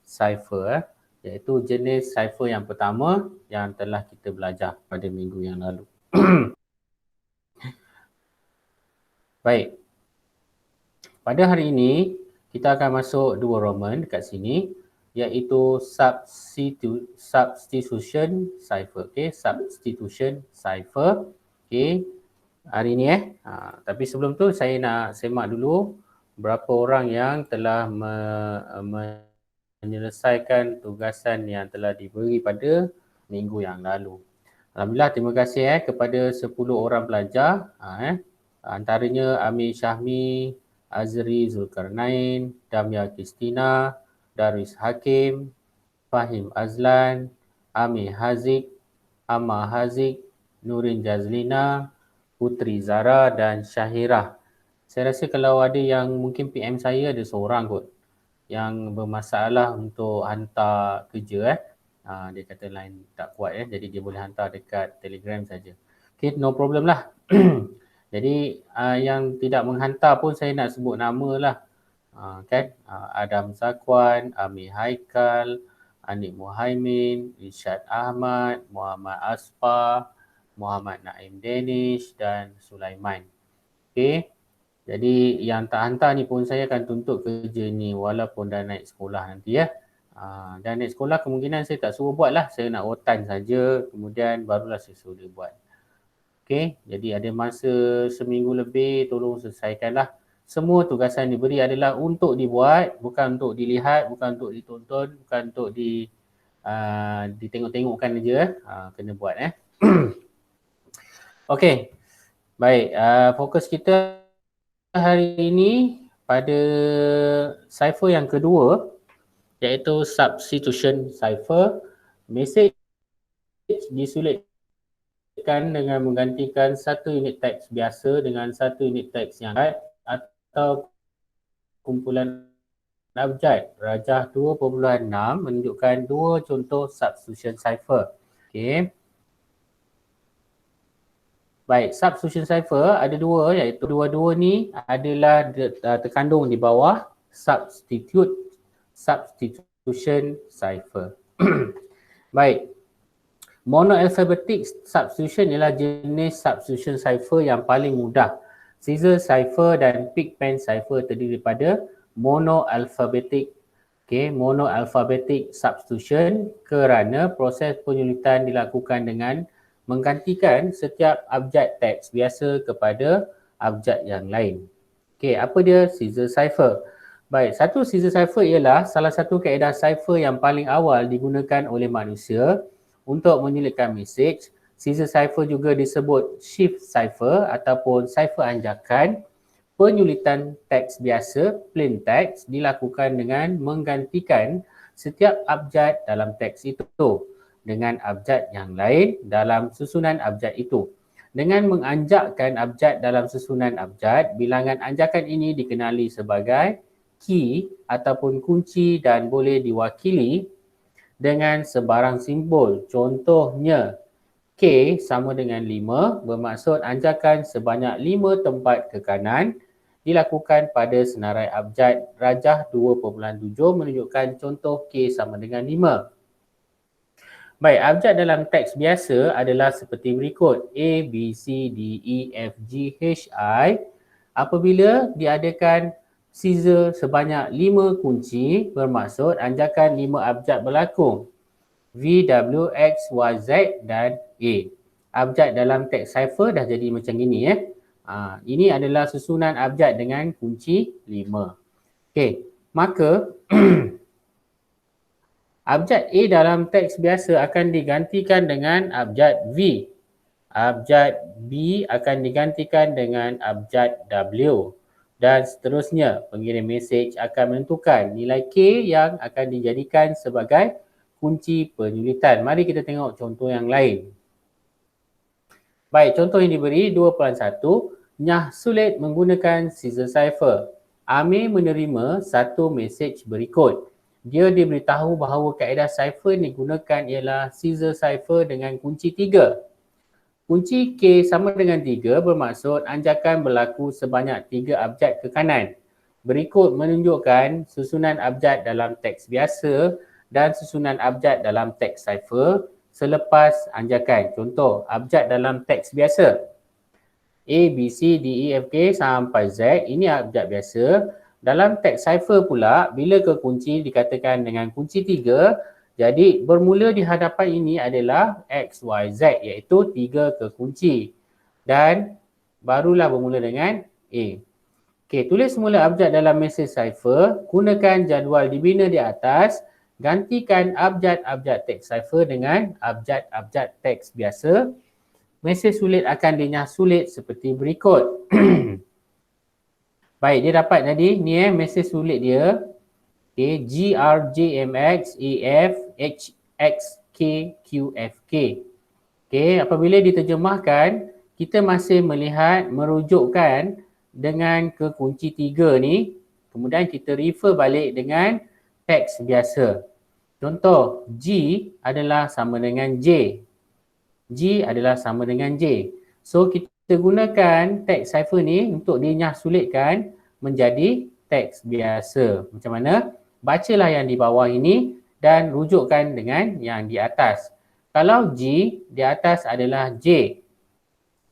cipher, iaitu jenis cipher yang pertama yang telah kita belajar pada minggu yang lalu. Baik, pada hari ini kita akan masuk dua Roman dekat sini, iaitu substitution cipher. Okay, substitution cipher. Okay, hari ni tapi sebelum tu saya nak semak dulu berapa orang yang telah menyelesaikan tugasan yang telah diberi pada minggu yang lalu. Alhamdulillah, terima kasih kepada 10 orang pelajar. Antaranya Amir Syahmi, Azri Zulkarnain, Damia Kristina, Darwis Hakim, Fahim Azlan, Amir Haziq, Amma Haziq, Nurin Jazlina, Putri Zara dan Syahirah. Saya rasa kalau ada yang mungkin PM saya ada seorang kot yang bermasalah untuk hantar kerja dia kata line tak kuat jadi dia boleh hantar dekat Telegram saja. Okay, no problem lah. Jadi yang tidak menghantar pun saya nak sebut nama lah. Kan? Adam Zakwan, Amir Haikal, Anik Muhaimin, Irsyad Ahmad, Muhammad Asfar, Muhammad Naim Danish dan Sulaiman. Okay. Jadi yang tak hantar ni pun saya akan tuntut kerja ni walaupun dah naik sekolah nanti Dan naik sekolah kemungkinan saya tak suruh buat lah. Saya nak rotan saja, kemudian barulah saya suruh dia buat. Okay, jadi ada masa seminggu lebih, tolong selesaikanlah. Semua tugasan diberi adalah untuk dibuat, bukan untuk dilihat, bukan untuk ditonton, bukan untuk ditengok-tengokkan saja. Kena buat Okay, baik. Fokus kita hari ini pada cipher yang kedua, iaitu substitution cipher. Mesej disulitkan dengan menggantikan satu unit teks biasa dengan satu unit teks yang lain atau kumpulan abjad. Rajah 2.6 menunjukkan dua contoh substitution cipher. Okay. Baik, substitution cipher ada dua, iaitu dua-dua ni adalah terkandung di bawah substitution cipher. Baik, monoalphabetic substitution ialah jenis substitution cipher yang paling mudah. Caesar cipher dan Pigpen cipher terdiri daripada monoalphabetic. Okay, monoalphabetic substitution kerana proses penyulitan dilakukan dengan menggantikan setiap abjad teks biasa kepada abjad yang lain. Okey, apa dia Caesar cipher? Baik, satu Caesar cipher ialah salah satu kaedah cipher yang paling awal digunakan oleh manusia untuk menyulitkan mesej. Caesar cipher juga disebut shift cipher ataupun cipher anjakan. Penyulitan teks biasa, plain text, dilakukan dengan menggantikan setiap abjad dalam teks itu dengan abjad yang lain dalam susunan abjad itu. Dengan menganjakkan abjad dalam susunan abjad, bilangan anjakan ini dikenali sebagai key ataupun kunci dan boleh diwakili dengan sebarang simbol. Contohnya, K sama dengan 5 bermaksud anjakan sebanyak 5 tempat ke kanan dilakukan pada senarai abjad. Rajah 2.7 menunjukkan contoh K sama dengan 5. Baik, abjad dalam teks biasa adalah seperti berikut. A, B, C, D, E, F, G, H, I. Apabila diadakan Caesar sebanyak 5 kunci, bermaksud anjakan 5 abjad berlaku. V, W, X, Y, Z dan A. Abjad dalam teks cipher dah jadi macam gini Ini adalah susunan abjad dengan kunci 5. Okey, maka abjad A dalam teks biasa akan digantikan dengan abjad V. Abjad B akan digantikan dengan abjad W. Dan seterusnya, pengirim mesej akan menentukan nilai K yang akan dijadikan sebagai kunci penyulitan. Mari kita tengok contoh yang lain. Baik, contoh yang diberi 2.1. Nyah sulit menggunakan Caesar cipher. Amir menerima satu mesej berikut. Dia diberitahu bahawa kaedah cipher yang digunakan ialah Caesar cipher dengan kunci 3. Kunci K sama dengan 3 bermaksud anjakan berlaku sebanyak 3 abjad ke kanan. Berikut menunjukkan susunan abjad dalam teks biasa dan susunan abjad dalam teks cipher selepas anjakan. Contoh, abjad dalam teks biasa. A, B, C, D, E, F, K sampai Z, ini abjad biasa. Dalam teks cipher pula, bila kekunci dikatakan dengan kunci 3, jadi bermula di hadapan ini adalah X, Y, Z iaitu 3 kekunci. Dan barulah bermula dengan A. Okey, tulis semula abjad dalam mesej cipher, gunakan jadual dibina di atas, gantikan abjad-abjad teks cipher dengan abjad-abjad teks biasa. Mesej sulit akan dinyah sulit seperti berikut. Baik, dia dapat tadi ni mesej sulit dia. Okay, G, R, J, M, X, A, F, H, X, K, Q, F, K. Okay, apabila diterjemahkan, kita masih melihat merujukkan dengan kekunci 3 ni. Kemudian kita refer balik dengan teks biasa. Contoh, G adalah sama dengan J. G adalah sama dengan J. So, kita gunakan teks cipher ni untuk dinyah sulitkan menjadi teks biasa. Macam mana? Bacalah yang di bawah ini dan rujukkan dengan yang di atas. Kalau G, di atas adalah J.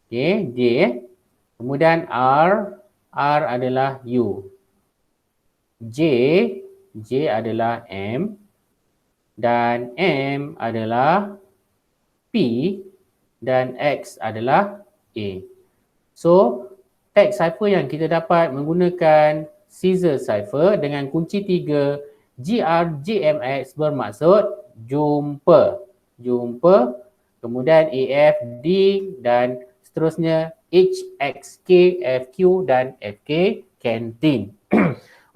Okay, J. Kemudian R adalah U. J adalah M. Dan M adalah P. Dan X adalah A. So, teks cipher yang kita dapat menggunakan scissor cipher dengan kunci 3 GRJMX bermaksud jumpa. Jumpa. Kemudian AF, D dan seterusnya H, X, K, F, Q dan FK kantin.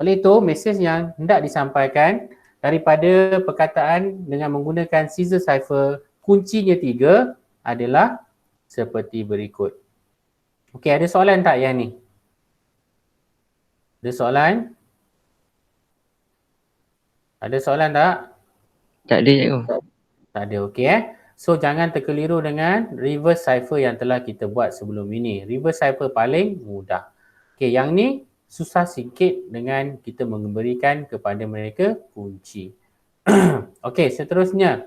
Oleh itu, mesej yang hendak disampaikan daripada perkataan dengan menggunakan scissor cipher kuncinya 3 adalah seperti berikut. Okey, ada soalan tak yang ni? Ada soalan? Ada soalan tak? Tak ada, cikgu. Tak ada, okey So, jangan terkeliru dengan reverse cipher yang telah kita buat sebelum ini. Reverse cipher paling mudah. Okey, yang ni susah sikit dengan kita memberikan kepada mereka kunci. Okey, seterusnya.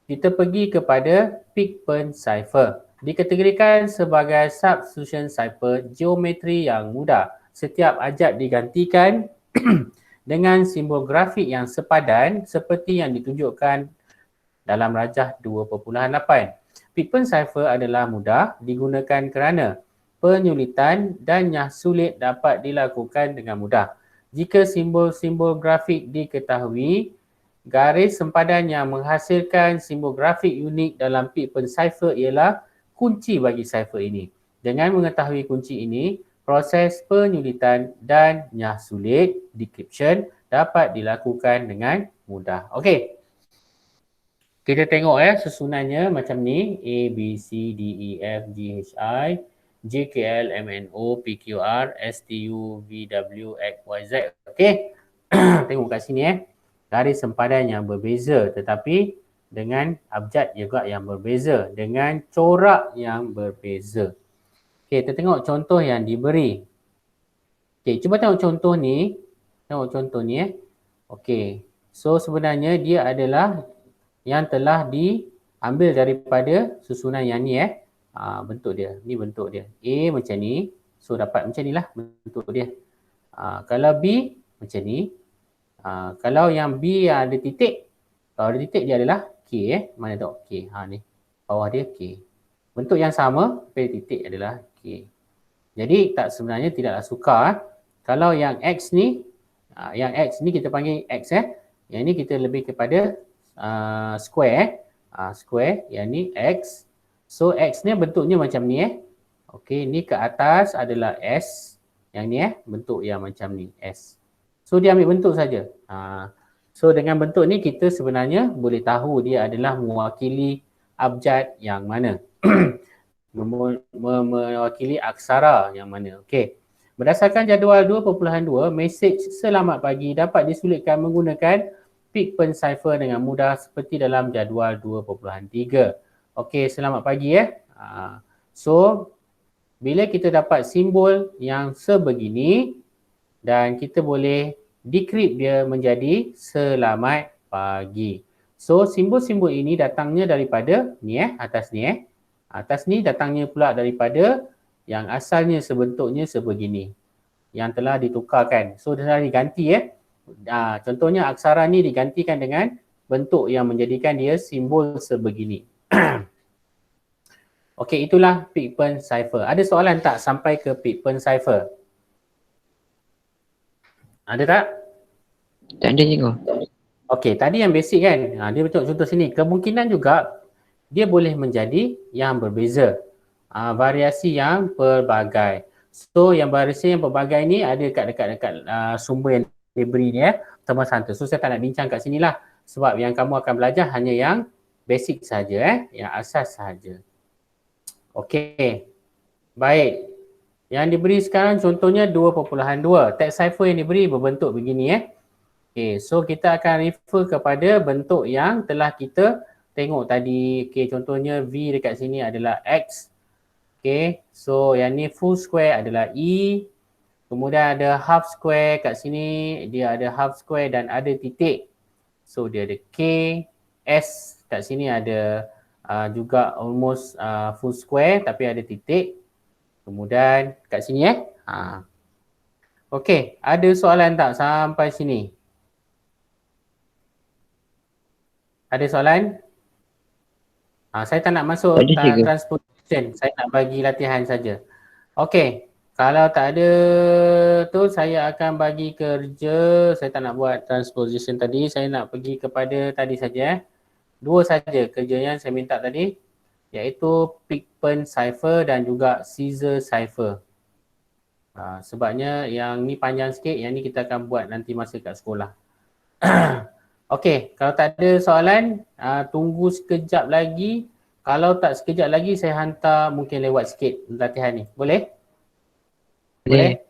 Kita pergi kepada Pigpen cipher. Dikategorikan sebagai substitution cipher geometri yang mudah. Setiap abjad digantikan dengan simbol grafik yang sepadan seperti yang ditunjukkan dalam rajah 2.8. Pigpen cipher adalah mudah digunakan kerana penyulitan dan nyah sulit dapat dilakukan dengan mudah. Jika simbol-simbol grafik diketahui, garis sempadan yang menghasilkan simbol grafik unik dalam Pigpen cipher ialah kunci bagi cipher ini. Dengan mengetahui kunci ini, proses penyulitan dan nyah sulit decryption dapat dilakukan dengan mudah. Okey. Kita tengok susunannya macam ni. A, B, C, D, E, F, G, H, I, J, K, L, M, N, O, P, Q, R, S, T, U, V, W, X, Y, Z. Okey. Tengok kat sini garis sempadan yang berbeza tetapi dengan abjad juga yang berbeza. Dengan corak yang berbeza. Okey, kita tengok contoh yang diberi. Okey, cuba tengok contoh ni. Tengok contoh ni Okey. So, sebenarnya dia adalah yang telah diambil daripada susunan yang ni bentuk dia. Ni bentuk dia. A macam ni. So dapat macam ni lah bentuk dia. Kalau B macam ni. Kalau yang B yang ada titik. Kalau ada titik dia adalah K Mana tengok K. Ni. Bawah dia K. Bentuk yang sama tapi titik adalah K. Jadi tak sebenarnya tidaklah sukar. Kalau yang X ni. Yang X ni kita panggil X Yang ni kita lebih kepada square square yang ni X. So X ni bentuknya macam ni Okey, ni ke atas adalah S. Yang ni bentuk yang macam ni S. So dia ambil bentuk saja. So dengan bentuk ni kita sebenarnya boleh tahu dia adalah mewakili abjad yang mana. Mewakili aksara yang mana. Okey. Berdasarkan jadual 2.2, mesej selamat pagi dapat disulitkan menggunakan Pigpen cipher dengan mudah seperti dalam jadual 2.3. Okey, selamat pagi So, bila kita dapat simbol yang sebegini, dan kita boleh decrypt dia menjadi selamat pagi. So simbol-simbol ini datangnya daripada ni atas ni Atas ni datangnya pula daripada yang asalnya sebentuknya sebegini, yang telah ditukarkan. So telah diganti contohnya aksara ni digantikan dengan bentuk yang menjadikan dia simbol sebegini. Okey, itulah Pigpen cipher. Ada soalan tak sampai ke Pigpen cipher? Ada tak? Tak ada cikgu. Okey, tadi yang basic kan. Dia betul contoh sini. Kemungkinan juga dia boleh menjadi yang berbeza. Variasi yang pelbagai. So yang variasi yang pelbagai ni ada dekat sumber yang diberi ni Thomas Hunter. So saya tak nak bincang kat sini lah. Sebab yang kamu akan belajar hanya yang basic saja yang asas saja. Okey. Baik. Yang diberi sekarang contohnya 2.2. Text cipher yang diberi berbentuk begini Okey, so kita akan refer kepada bentuk yang telah kita tengok tadi. Okey, contohnya V dekat sini adalah X. Okey, so yang ni full square adalah E. Kemudian ada half square kat sini, dia ada half square dan ada titik. So dia ada K, S kat sini ada juga almost full square tapi ada titik. Kemudian kat sini Okey, ada soalan tak sampai sini? Ada soalan? Saya tak nak masuk transportation, saya nak bagi latihan saja. Okey, kalau tak ada tu saya akan bagi kerja, saya tak nak buat transposition tadi, saya nak pergi kepada tadi saja Dua saja kerja yang saya minta tadi, iaitu Pigpen cipher dan juga Caesar cipher. Sebabnya yang ni panjang sikit, yang ni kita akan buat nanti masa kat sekolah. Okey, kalau tak ada soalan, tunggu sekejap lagi. Kalau tak sekejap lagi, saya hantar mungkin lewat sikit latihan ni. Boleh? Boleh?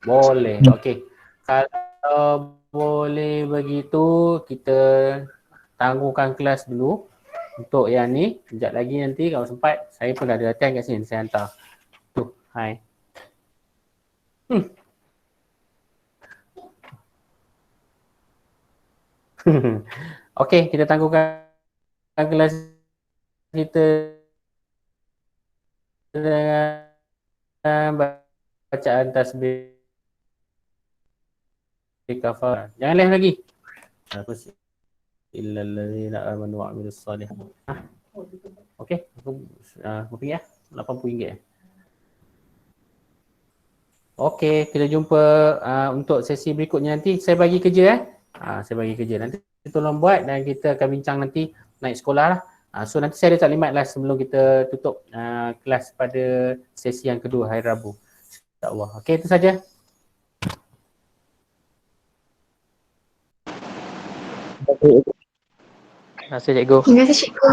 Boleh. Okey. Kalau boleh begitu, kita tangguhkan kelas dulu untuk yang ni. Sekejap lagi nanti kalau sempat, saya pun ada latihan kat sini. Saya hantar. Tuh, hai. Okey, kita tangguhkan kelas kita dengan bacaan tasbih kafar. Jangan lihat lagi. Illalladzina amanu wa amilus solihat. Okey, aku pergi RM80. Okey, kita jumpa untuk sesi berikutnya nanti. Saya bagi kerja saya bagi kerja. Nanti tolong buat dan kita akan bincang nanti naik sekolah lah. So nanti saya ada taklimat lah sebelum kita tutup kelas pada sesi yang kedua hari Rabu. InsyaAllah. Okey, itu saja. Terima kasih cikgu. Terima kasih cikgu.